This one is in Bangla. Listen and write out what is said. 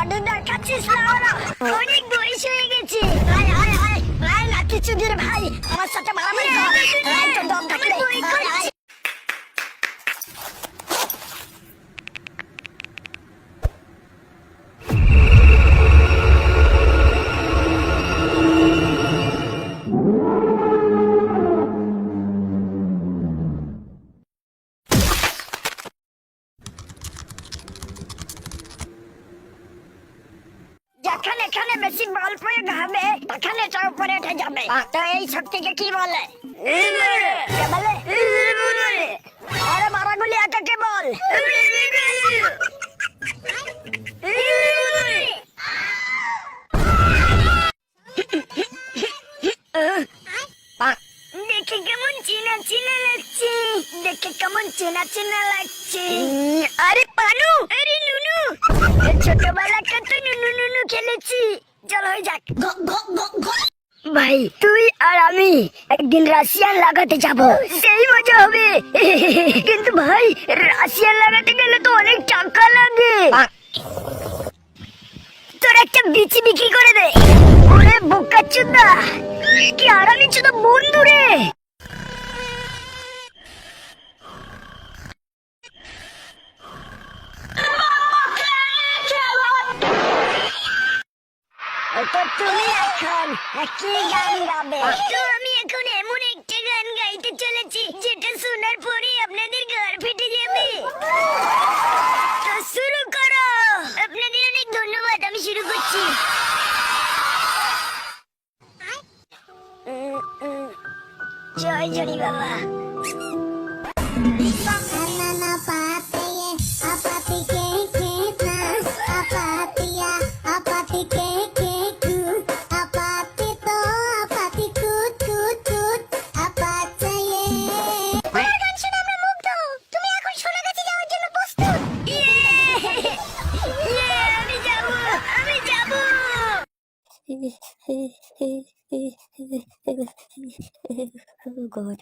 বড় দেখাচ্ছিস না ওরা, অনেক বয়স হয়ে গেছে। আয় আয় আয় আয় লাঠি চুদির ভাই, আমার সাথে মারামারি কর, আয় তো দম থাকলে আয় আয়। যেখানে এখানে বেশি বল প্রয়োগ হবে ওখানে তার উপরে উঠে যাবে। তো এই শক্তিকে কি বলে? কে বলে? আরে মারাগুলি একাকে বল। দেখে কেমন চেনা চেনা লাগছে, দেখে কেমন চেনা চেনা লাগছে। আরে পানু, আরে নুনু, ছোটবেলা কত নুনু নুনু খেলেছি, চল হয়ে যাক। ভাই তুই আর আমি একদিন রাশিয়ান লাগাতে যাব, সেই মজা হবে। কিন্তু ভাই রাশিয়ান লাগাতে গেলে তো অনেক টাকা লাগে। তোর একটা বিচি বিক্রি করে দে। ওরে বোকা চুদা, কি আরামি চুদা বন্ধু রে। তো তুমি এখন কি গান গাবে? তো আমি এখন এমন একটা গান গাইতে চলেছি যেটা শোনার পরে আপনাদের ঘর ফেটে যাবে। তো শুরু করো। আপনাদের অনেক ধন্যবাদ, আমি শুরু করছি। জয় জনি বাবা। Oh God.